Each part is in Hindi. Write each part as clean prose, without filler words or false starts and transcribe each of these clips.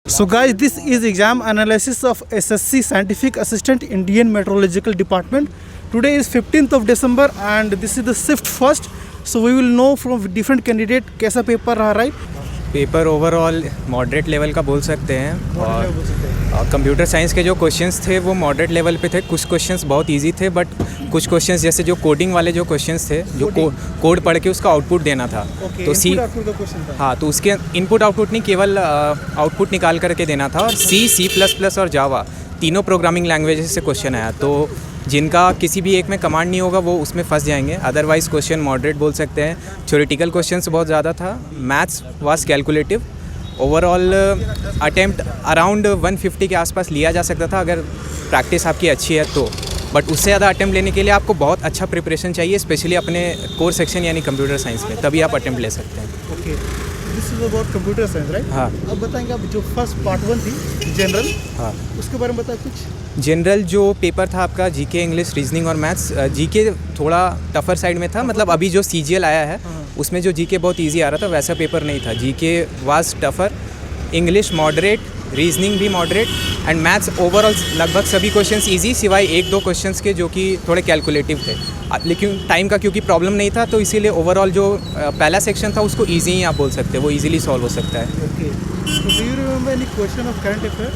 So guys, this is exam analysis of SSC Scientific Assistant Indian Meteorological Department. Today is 15th of December and this is the shift first. So we will know from different candidate कैसा पेपर रहा, right? Paper overall moderate level का बोल सकते हैं और कंप्यूटर साइंस के जो क्वेश्चंस थे वो मॉडरेट लेवल पे थे। कुछ क्वेश्चंस बहुत इजी थे बट कुछ क्वेश्चंस जैसे जो कोडिंग वाले जो क्वेश्चंस थे जो कोड पढ़ के उसका आउटपुट देना था तो हाँ तो उसके इनपुट आउटपुट नहीं केवल आउटपुट निकाल करके देना था। और C++ और जावा तीनों प्रोग्रामिंग लैंग्वेजेस से क्वेश्चन आया तो जिनका किसी भी एक में कमांड नहीं होगा वो उसमें फंस जाएंगे। अदरवाइज़ क्वेश्चन मॉडरेट बोल सकते हैं। थ्योरेटिकल क्वेश्चंस बहुत ज़्यादा था। Maths was calculative. Overall attempt around 150 के आसपास लिया जा सकता था अगर प्रैक्टिस आपकी अच्छी है तो। बट उससे ज़्यादा अटेम्प्ट लेने के लिए आपको बहुत अच्छा प्रिपरेशन चाहिए, स्पेशली अपने कोर सेक्शन यानी कंप्यूटर साइंस में, तभी आप अटेम्प्ट ले सकते हैं। Okay, this is about computer science, right? हाँ। अब बताएंगे आप जो फर्स्ट पार्ट 1 थी जनरल, हाँ उसके बारे में बताएं कुछ। जनरल जो पेपर था आपका जीके, इंग्लिश, रीजनिंग और मैथ्स। जीके थोड़ा टफर साइड में था, मतलब अभी जो CGL आया है उसमें जो जीके बहुत इजी आ रहा था वैसा पेपर नहीं था। GK was tougher, English moderate, reasoning भी मॉडरेट एंड मैथ्स ओवरऑल लगभग सभी क्वेश्चंस इजी सिवाय एक दो क्वेश्चंस के जो कि थोड़े कैलकुलेटिव थे। लेकिन टाइम का क्योंकि प्रॉब्लम नहीं था तो इसीलिए ओवरऑल जो पहला सेक्शन था उसको ईजी ही आप बोल सकते हैं, वो ईजिली सॉल्व हो सकता है। Okay, so do you remember any question of current affair?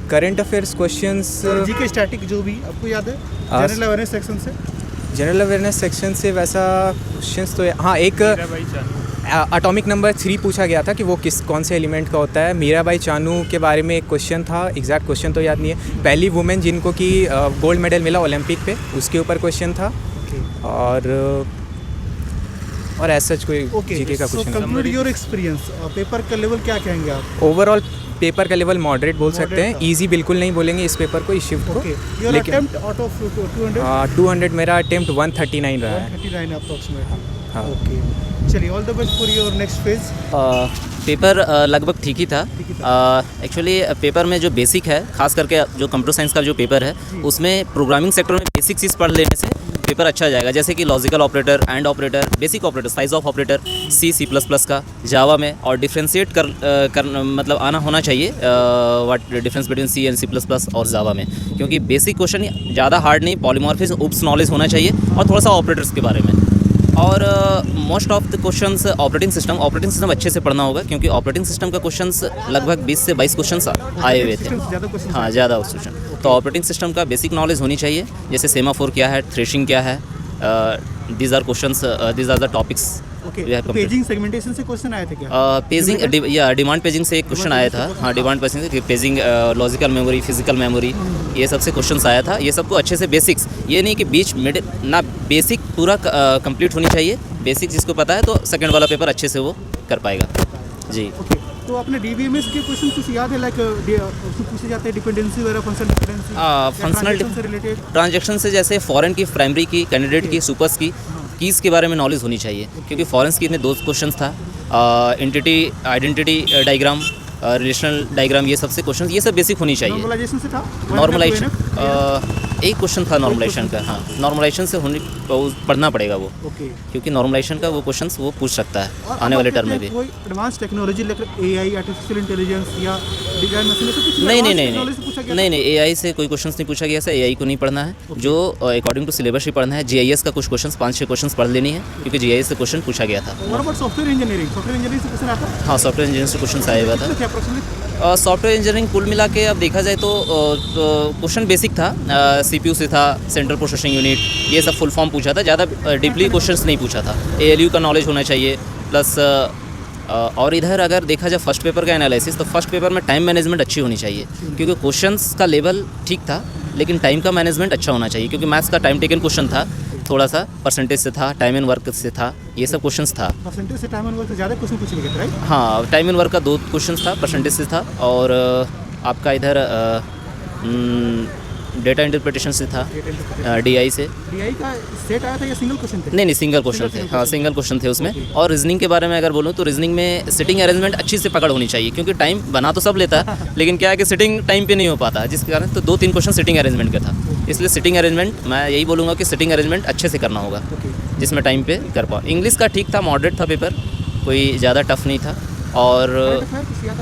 Current affairs questions GK static जो भी आपको याद है जनरल अवेयरनेस सेक्शन से? जनरल अवेयरनेस सेक्शन से वैसा क्वेश्चंस तो हाँ, एक एटॉमिक नंबर 3 पूछा गया था कि वो कौन से एलिमेंट का होता है। मीराबाई चानू के बारे में एक क्वेश्चन था, एग्जैक्ट क्वेश्चन तो याद नहीं है। पहली वुमेन जिनको कि गोल्ड मेडल मिला ओलंपिक पे, उसके ऊपर क्वेश्चन था। और ऐसा कोई जीके का question. Conclude your experience, paper का लेवल क्या कहेंगे आप? ओवरऑल पेपर का लेवल मॉडरेट बोल सकते हैं। इजी बिल्कुल नहीं बोलेंगे इस पेपर को, इस शिफ्ट को। लेकिन अटेम्प्ट आउट ऑफ 200 मेरा अटेम्प्ट 139 रहा है। 139 अप्रॉक्सीमेट। हाँ। ओके, चलिए, all the best for your next phase. Paper लगभग ठीक ही था। एक्चुअली पेपर में जो बेसिक है, खास करके जो कंप्यूटर साइंस का जो पेपर है उसमें प्रोग्रामिंग सेक्टर में बेसिक चीज़ पढ़ लेने से पेपर अच्छा जाएगा। जैसे कि logical operator, and operator, basic operator, size of operator, C++ का, जावा में, और डिफ्रेंशिएट कर मतलब आना होना चाहिए what difference between C and C++ और जावा में, क्योंकि बेसिक क्वेश्चन ज़्यादा हार्ड नहीं, पॉलीमॉर्फिज्म, उप्स नॉलेज होना चाहिए और थोड़ा सा ऑपरेटर्स के बारे में। और most of the questions operating system अच्छे से पढ़ना होगा, क्योंकि ऑपरेटिंग सिस्टम का क्वेश्चंस लगभग 20 से 22 क्वेश्चंस आए हुए थे। हाँ, ज़्यादा क्वेश्चन। तो ऑपरेटिंग सिस्टम का बेसिक नॉलेज होनी चाहिए, जैसे सेमाफोर क्या है, थ्रेशिंग क्या है। These are questions, these are the topics. Paging segmentation से क्वेश्चन आए थे क्या? पेजिंग या डिमांड पेजिंग से एक क्वेश्चन आया था। हाँ, demand paging, logical memory, physical memory, ये सब से क्वेश्चंस आया था। ये सबको अच्छे से बेसिक्स, ये नहीं कि बीच मिड ना, बेसिक पूरा कंप्लीट होनी चाहिए। बेसिक जिसको पता है तो सेकंड वाला पेपर अच्छे से वो कर पाएगा जी। तो आपने DBMS के क्वेश्चन कुछ याद है, लाइक पूछे जाते हैं डिपेंडेंसी वगैरह, फंक्शनल डिपेंडेंसी, फंक्शनल से रिलेटेड ट्रांजैक्शन से, जैसे फॉरेन की, प्राइमरी की, कैंडिडेट की, सुपर्स की, कीज़ के बारे में नॉलेज होनी चाहिए, क्योंकि फॉरेंस की में 2 क्वेश्चन था। आइडेंटिटी डायग्राम, रिलेशनल डायग्राम, ये सबसे क्वेश्चन, ये सब बेसिक होनी चाहिए। नॉर्मलाइजेशन से था? नॉर्मलाइजेशन एक क्वेश्चन था नॉर्मलाइजेशन का। हाँ, नॉर्मलाइजेशन से पढ़ना पड़ेगा वो, क्योंकि नॉर्मलाइजेशन का वो क्वेश्चन वो पूछ सकता है आने वाले टर्म में भी। कोई advance technology like AI, artificial intelligence या डिजाइन मशीन से कुछ नहीं, AI से कोई क्वेश्चन नहीं पूछा गया। ऐसा AI को नहीं पढ़ना है, जो अकॉर्डिंग टू सिलेबस ही पढ़ना है। GIS का कुछ क्वेश्चन 5-6 क्वेश्चन पढ़ लेनी है, क्योंकि GIS से क्वेश्चन पूछा गया था। सॉफ्टवेयर इंजीनियरिंग से क्वेश्चन आता है? हाँ, सॉफ्टवेयर इंजीनियरिंग से क्वेश्चन आया हुआ था। सॉफ्टवेयर इंजीनियरिंग कुल मिला के अब देखा जाए तो क्वेश्चन बेसिक था। CPU से था, सेंट्रल प्रोसेसिंग यूनिट, ये सब फुल फॉर्म पूछा था। ज़्यादा डीपली क्वेश्चंस नहीं पूछा था। ALU का नॉलेज होना चाहिए प्लस। और इधर अगर देखा जाए फर्स्ट पेपर का एनालिसिस, तो फर्स्ट पेपर में टाइम मैनेजमेंट अच्छी होनी चाहिए, क्योंकि क्वेश्चंस का लेवल ठीक था लेकिन टाइम का मैनेजमेंट अच्छा होना चाहिए, क्योंकि मैथ्स का टाइम टेकन क्वेश्चन था, थोड़ा सा परसेंटेज से था, टाइम एंड वर्क से था, ये सब क्वेश्चंस था। परसेंटेज से टाइम एंड वर्क से ज़्यादा क्वेश्चन पूछे गए थे, राइट? हाँ, टाइम एंड वर्क का 2 क्वेश्चन था, परसेंटेज से था। और आपका इधर डेटा इंटरप्रिटेशन से था, DI से। DI का सेट आया था या सिंगल क्वेश्चन थे? नहीं, सिंगल क्वेश्चन थे। हाँ, सिंगल क्वेश्चन थे उसमें। और रीजनिंग के बारे में अगर बोलूँ तो रीजनिंग में सिटिंग अरेंजमेंट अच्छी से पकड़ होनी चाहिए, क्योंकि टाइम बना तो सब लेता है लेकिन क्या है कि सिटिंग टाइम पे नहीं हो पाता, जिसके कारण तो 2-3 क्वेश्चन सिटिंग अरेंजमेंट का था। इसलिए सिटिंग अरेंजमेंट, मैं यही बोलूँगा कि सिटिंग अरेंजमेंट अच्छे से करना होगा, जिसमें टाइम पे कर पाओ। इंग्लिश का ठीक था, मॉडरेट था पेपर, कोई ज़्यादा टफ नहीं था। और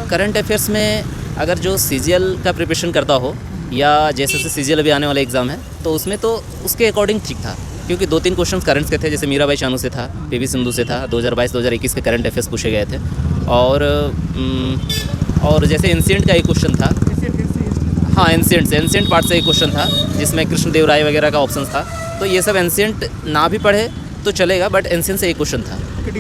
करंट अफेयर्स में अगर जो सीजीएल का प्रिपरेशन करता हो या जैसे सीजीएल अभी आने वाला एग्ज़ाम है तो उसमें तो उसके अकॉर्डिंग ठीक था, क्योंकि 2-3 क्वेश्चन करंट्स के थे, जैसे मीराबाई चानू से था, पीवी सिंधु से था, 2022-2021 के करंट अफेयर्स पूछे गए थे। और जैसे एंशिएंट का एक क्वेश्चन था, हाँ एंशिएंट पार्ट से एक क्वेश्चन था जिसमें कृष्णदेव राय वगैरह का ऑप्शन था। तो ये सब एंशिएंट ना भी पढ़े तो चलेगा, बट एंशिएंट से एक क्वेश्चन था।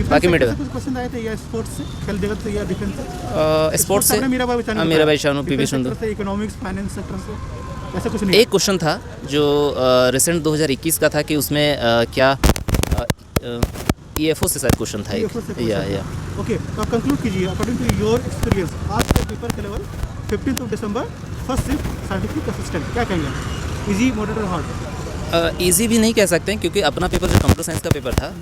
बाकी मिड कुछ क्वेश्चन आए थे या स्पोर्ट्स से, खेल जगत से या डिफेंस से? स्पोर्ट्स से Mirabai Chanu, PV Sindhu, economics, finance sector से ऐसा कुछ नहीं? एक क्वेश्चन था जो रिसेंट 2021 का था कि उसमें क्या EFO से शायद क्वेश्चन था एक, या ओके। तो आप कंक्लूड कीजिए अकॉर्डिंग टू योर एक्सपीरियंस आज के पेपर के लेवल 15 दिसंबर फर्स्ट शिफ्ट साइंटिफिक असिस्टेंट, क्या कहेंगे? इजी, मॉडरेट और हार्ड? इजी भी नहीं कह सकते हैं, क्योंकि अपना पेपर जो कंप्यूटर साइंस का पेपर था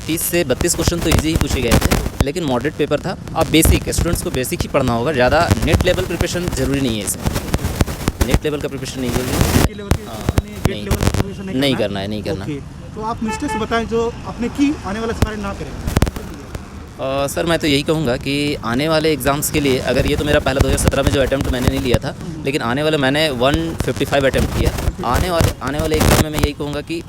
30 से 32 क्वेश्चन तो इजी ही पूछे गए थे, लेकिन मॉडरेट पेपर था। अब बेसिक स्टूडेंट्स को बेसिक ही पढ़ना होगा, ज़्यादा नेट लेवल प्रिपरेशन ज़रूरी नहीं है इसमें, नेट लेवल का प्रिपरेशन नहीं जरूरी नहीं करना है। तो आप मिस्टेक्स बताएं जो आपने की, आने वाले सारे ना करें। सर मैं तो यही कहूँगा कि आने वाले एग्ज़ाम्स के लिए, अगर ये तो मेरा पहला 2017 में जो अटैम्प्ट मैंने नहीं लिया था, लेकिन आने वाले मैंने 155 अटैम्प्ट किया। आने वाले एग्ज़ाम में मैं यही कहूँगा कि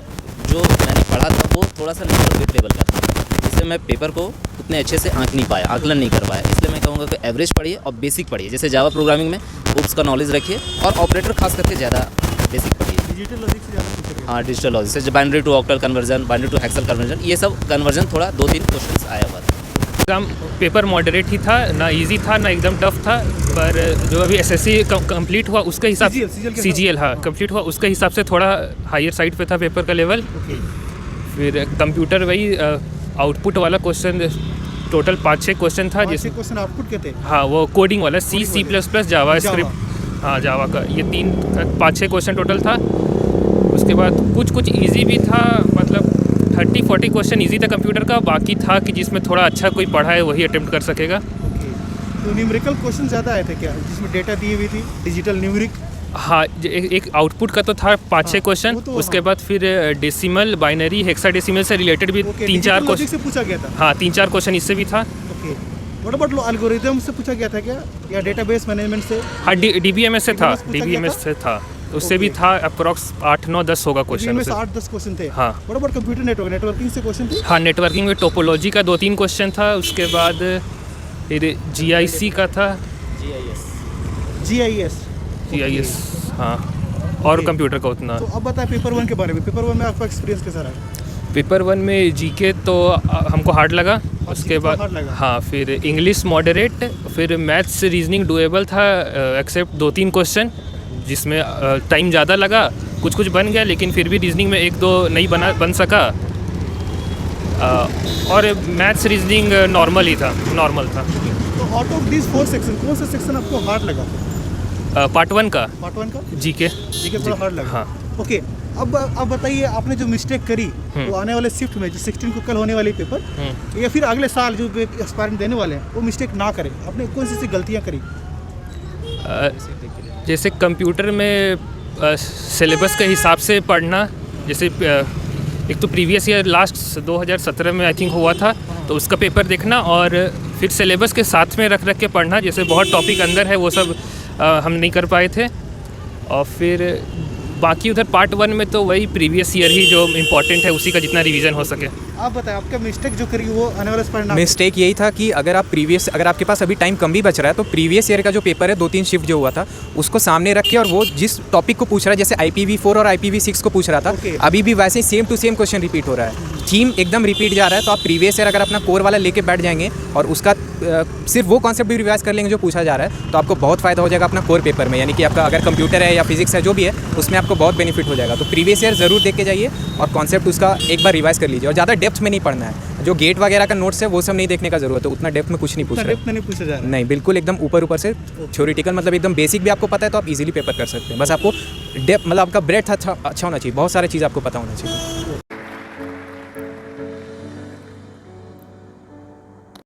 जो मैंने पढ़ा था वो थोड़ा सा इंटरमीडिएट लेवल का था, जिससे मैं पेपर को उतने अच्छे से आकलन नहीं कर पाया। इसलिए मैं कहूँगा कि एवरेज पढ़िए और बेसिक पढ़िए, जैसे जावा प्रोग्रामिंग में बुक्स का नॉलेज रखिए और ऑपरेटर खास करके ज़्यादा बेसिक पढ़िए। डिजिटल लॉजिक से ज़्यादा पूछेंगे? हाँ, डिजिटल लॉजिक से, binary to octal conversion, binary to hexal conversion, ये सब कन्वर्जन थोड़ा 2-3 क्वेश्चन आया हुआ था। एग्ज़ाम पेपर मॉडरेट ही था, ना इजी था ना एकदम टफ था, पर जो अभी एसएससी कंप्लीट हुआ उसके हिसाब से, सीजीएल हाँ कंप्लीट हुआ उसके हिसाब से थोड़ा हायर साइड पे था पेपर का लेवल। फिर कंप्यूटर वही आउटपुट वाला क्वेश्चन, टोटल 5-6 क्वेश्चन था, जिसमें क्वेश्चन आउटपुट के थे। हाँ वो कोडिंग वाला C++, जावा स्क्रिप्ट, हाँ जावा का, ये 5-6 क्वेश्चन टोटल था। उसके बाद कुछ ईजी भी था, मतलब 30-40 क्वेश्चन ईजी था कंप्यूटर का, बाकी था कि जिसमें थोड़ा अच्छा कोई पढ़ा है वही अटेम्प्ट कर सकेगा। तो न्यूमेरिकल क्वेश्चन ज़्यादा आए थे क्या, जिसमें डेटा दी हुई थी, डिजिटल न्यूमेरिक? हाँ एक आउटपुट का तो था 5-6 क्वेश्चन, उसके बाद फिर डेसिमल, बाइनरी, हेक्साडेसिमल से रिलेटेड भी 3-4 क्वेश्चन से पूछा गया था। हाँ 3-4 क्वेश्चन इससे भी था। ओके, व्हाट अबाउट एल्गोरिथम से पूछा गया था क्या, या डेटाबेस मैनेजमेंट से? हाँ DBMS से था, DBMS से था, उससे भी था अप्रॉक्स 8-9-10 होगा क्वेश्चन। 8-10 क्वेश्चन थे। हाँ। व्हाट अबाउट कंप्यूटर नेटवर्किंग से क्वेश्चन थे? हाँ नेटवर्किंग में टोपोलॉजी का 2-3 क्वेश्चन था, उसके बाद फिर GIC का था, GIS हाँ, और कंप्यूटर का उतना। तो अब बताएं पेपर 1 के बारे में। पेपर 1 में आपका एक्सपीरियंस कैसा रहा? पेपर 1 में GK तो हमको हार्ड लगा, उसके बाद हाँ फिर इंग्लिश मॉडरेट, फिर मैथ्स रीजनिंग डुएबल था एक्सेप्ट 2-3 क्वेश्चन जिसमें टाइम ज़्यादा लगा, कुछ बन गया, लेकिन फिर भी रीजनिंग में 1-2 नहीं बन सका। और मैथ्स रीजनिंग नॉर्मल था। तो आउट ऑफ दिस 4 सेक्शन कौन सा सेक्शन आपको हार्ड लगा? पार्ट 1 का GK थोड़ा हार्ड लगा। हाँ। ओके, अब बताइए आपने जो मिस्टेक करी वो आने वाले शिफ्ट में जो 16 को कल होने वाली पेपर या फिर अगले साल जो एक्सपायरिंग देने वाले हैं वो मिस्टेक ना करें, आपने कौन सी गलतियाँ करी? जैसे कंप्यूटर में सिलेबस के हिसाब से पढ़ना, जैसे एक तो प्रीवियस ईयर लास्ट 2017 में आई थिंक हुआ था, तो उसका पेपर देखना और फिर सिलेबस के साथ में रख के पढ़ना, जैसे बहुत टॉपिक अंदर है वो सब हम नहीं कर पाए थे। और फिर बाकी उधर पार्ट 1 में तो वही प्रीवियस ईयर ही जो इम्पोर्टेंट है उसी का जितना रिवीजन हो सके। आप बताएं आपका मिस्टेक जो करी वो आने वाले पढ़ना? मिस्टेक यही था कि अगर आपके पास अभी टाइम कम भी बच रहा है तो प्रीवियस ईयर का जो पेपर है 2-3 शिफ्ट जो हुआ था उसको सामने रख के, और वो जिस टॉपिक को पूछ रहा है, जैसे IPv4 और IPv6 को पूछ रहा था, अभी भी वैसे ही same to same question repeat हो रहा है, थीम एकदम रिपीट जा रहा है। तो आप प्रीवियस ईयर अगर अपना कोर वाला लेके बैठ जाएंगे और उसका सिर्फ वो कॉन्सेप्ट भी रिवाइज कर लेंगे जो पूछा जा रहा है, तो आपको बहुत फ़ायदा हो जाएगा अपना कोर पेपर में, यानी कि आपका अगर कंप्यूटर है या फिजिक्स है जो भी है उसमें आपको बहुत बेनिफिट हो जाएगा। तो प्रीवियस ईयर ज़रूर देख के जाइए और कॉन्सेप्ट उसका एक बार रिवाइज कर लीजिए, और ज़्यादा डेप्थ में नहीं पढ़ना है। जो गेट वगैरह का नोट्स है वो सब नहीं देखने का जरूरत है, उतना डेप्थ में कुछ नहीं पूछा जा रहा। नहीं, बिल्कुल एकदम ऊपर से थ्योरेटिकल, मतलब एकदम बेसिक भी आपको पता है तो आप इजीली पेपर कर सकते हैं। बस आपको डेप्थ, मतलब आपका ब्रेथ अच्छा होना चाहिए, बहुत सारी चीज़ आपको पता होना चाहिए।